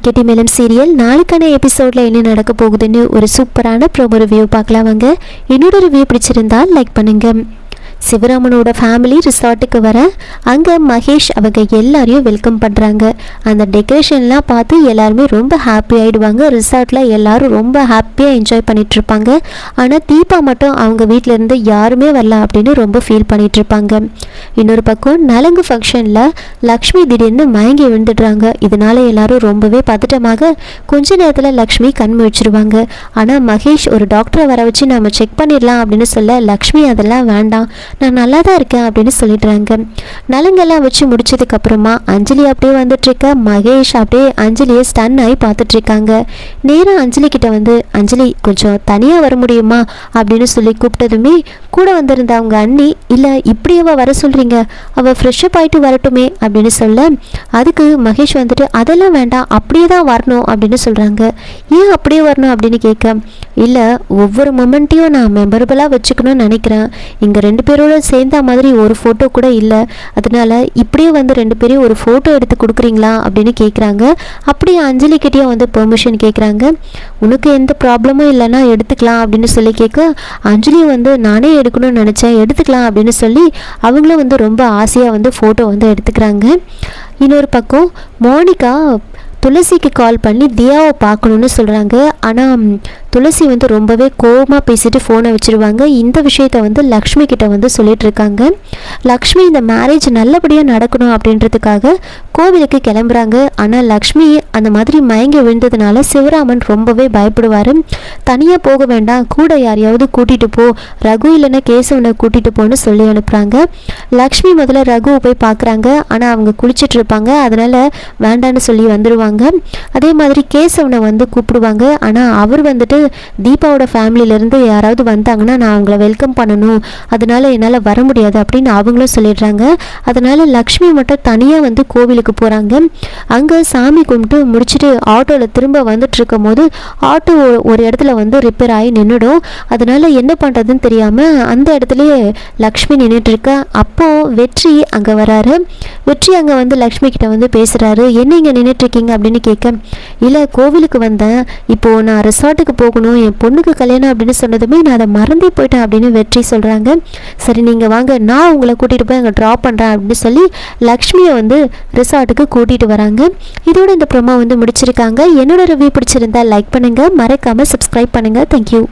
கெட்டிமேளம் serial நாளைக்கான எபிசோடில் என்ன நடக்க போகுதுன்னு ஒரு சூப்பரான ப்ரோமோ ரிவ்யூ பார்க்கலாம் வாங்க. என்னோட ரிவ்யூ பிடிச்சிருந்தா லைக் பண்ணுங்கள். சிவராமனோட ஃபேமிலி ரிசார்ட்டுக்கு வர அங்கே மகேஷ் அவங்க எல்லாரையும் வெல்கம் பண்ணுறாங்க. அந்த டெக்கரேஷன்லாம் பார்த்து எல்லாருமே ரொம்ப ஹாப்பி ஆகிடுவாங்க. ரிசார்ட்டில் எல்லோரும் ரொம்ப ஹாப்பியாக என்ஜாய் பண்ணிகிட்ருப்பாங்க. ஆனால் தீபா மட்டும் அவங்க வீட்டிலேருந்து யாருமே வரல அப்படின்னு ரொம்ப ஃபீல் பண்ணிகிட்ருப்பாங்க. இன்னொரு பக்கம் நலங்கு ஃபங்க்ஷனில் லக்ஷ்மி திடீர்னு மயங்கி விழுந்துடுறாங்க. இதனால் எல்லோரும் ரொம்பவே பதட்டமாக கொஞ்ச நேரத்தில் லக்ஷ்மி கண் முழிச்சிருவாங்க. ஆனால் மகேஷ் ஒரு டாக்டரை வர வச்சு நம்ம செக் பண்ணிடலாம் அப்படின்னு சொல்ல லக்ஷ்மி அதெல்லாம் வேண்டாம், நான் நல்லா தான் இருக்கேன் அப்படின்னு சொல்லிடுறாங்க. நலங்கெல்லாம் வச்சு முடிச்சதுக்கப்புறமா அஞ்சலி அப்படியே வந்துட்டுருக்க மகேஷ் அப்படியே அஞ்சலியை ஸ்டன் ஆகி பார்த்துட்ருக்காங்க. நேராக அஞ்சலி கிட்ட வந்து அஞ்சலி கொஞ்சம் தனியாக வர முடியுமா அப்படின்னு சொல்லி கூப்பிட்டதுமே கூட வந்திருந்த அவங்க அண்ணி இல்லை இப்படியேவா வர சொல்கிறீங்க, அவள் ஃப்ரெஷ்ஷப் ஆகிட்டு வரட்டுமே அப்படின்னு சொல்ல அதுக்கு மகேஷ் வந்துட்டு அதெல்லாம் வேண்டாம் அப்படியே தான் வரணும் அப்படின்னு சொல்கிறாங்க. ஏன் அப்படியே வரணும் அப்படின்னு கேட்க இல்லை ஒவ்வொரு மொமெண்ட்டையும் நான் மெமரபிளாக வச்சுக்கணும்னு நினைக்கிறேன். இங்கே ரெண்டு பேரோட சேர்ந்த மாதிரி ஒரு ஃபோட்டோ கூட இல்லை, அதனால இப்படியே வந்து ரெண்டு பேரையும் ஒரு ஃபோட்டோ எடுத்து கொடுக்குறீங்களா அப்படின்னு கேட்குறாங்க. அப்படியே அஞ்சலி கிட்டேயும் வந்து பெர்மிஷன் கேட்குறாங்க. உனக்கு எந்த ப்ராப்ளமும் இல்லைன்னா எடுத்துக்கலாம் அப்படின்னு சொல்லி கேட்க அஞ்சலியும் வந்து நானே எடுக்கணும்னு நினச்சேன் எடுத்துக்கலாம் அப்படின்னு சொல்லி அவங்களும் வந்து ரொம்ப ஆசையாக வந்து ஃபோட்டோ வந்து எடுத்துக்கிறாங்க. இன்னொரு பக்கம் மோனிகா துளசிக்கு கால் பண்ணி தியாவை பார்க்கணுன்னு சொல்கிறாங்க. ஆனால் துளசி வந்து ரொம்பவே கோபமாக பேசிட்டு ஃபோனை வச்சுருவாங்க. இந்த விஷயத்த வந்து லக்ஷ்மி கிட்ட வந்து சொல்லிட்டு இருக்காங்க. லக்ஷ்மி இந்த மேரேஜ் நல்லபடியாக நடக்கணும் அப்படின்றதுக்காக கோவிலுக்கு கிளம்புறாங்க. ஆனால் லக்ஷ்மி அந்த மாதிரி மயங்கி விழுந்ததுனால சிவராமன் ரொம்பவே பயப்படுவார். தனியாக போக வேண்டாம், கூட யாரையாவது கூட்டிகிட்டு போ, ரகு இல்லைன்னா கேசவனை கூட்டிகிட்டு போன்னு சொல்லி அனுப்புகிறாங்க. லக்ஷ்மி முதல்ல ரகுவை போய் பார்க்குறாங்க. ஆனால் அவங்க குளிச்சுட்டு இருப்பாங்க, அதனால் வேண்டான்னு சொல்லி வந்துடுவாங்க. அதே மாதிரி கேசவனை வந்து கூப்பிடுவாங்க. ஆனால் அவர் வந்துட்டு தீபாவோட ஃபேமிலியிலேருந்து யாராவது வந்தாங்கன்னா நான் அவங்கள வெல்கம் பண்ணணும், அதனால என்னால் வர முடியாது அப்படின்னு அவங்களும் சொல்லிடுறாங்க. அதனால் லக்ஷ்மி மட்டும் தனியாக வந்து கோவிலுக்கு போகிறாங்க. அங்கே சாமி கும்பிட்டு முடிச்சுட்டு ஆட்டோவில் திரும்ப வந்துட்டு இருக்கும் போது ஆட்டோ ஒரு இடத்துல வந்து ரிப்பேர் ஆகி நின்றுடும். அதனால் என்ன பண்ணுறதுன்னு தெரியாமல் அந்த இடத்துலையே லக்ஷ்மி நின்றுட்டுருக்க. அப்போது வெற்றி அங்கே வராரு. வெற்றி அங்கே வந்து லக்ஷ்மி கிட்ட வந்து பேசுகிறாரு. என்ன இங்கே நின்றுட்டுருக்கீங்க அப்படின்னு கேட்க இல்லை கோவிலுக்கு வந்தேன், இப்போது நான் ரெசார்ட்டுக்கு போகணும், என் பொண்ணுக்கு கல்யாணம் அப்படின்னு சொன்னதுமே நான் அதை மறந்தே போயிட்டேன் அப்படின்னு வெற்றி சொல்கிறாங்க. சரி நீங்கள் வாங்க, நான் உங்களை கூட்டிகிட்டு போய் அங்கே ட்ராப் பண்ணுறேன் அப்படின்னு சொல்லி லக்ஷ்மியை வந்து ரிசார்ட்டுக்கு கூட்டிகிட்டு வராங்க. இதோட இந்த ப்ரோமோ வந்து முடிச்சிருக்காங்க. என்னோட ரிவ்யூ பிடிச்சிருந்தா லைக் பண்ணுங்கள், மறக்காமல் சப்ஸ்கிரைப் பண்ணுங்கள். தேங்க்யூ.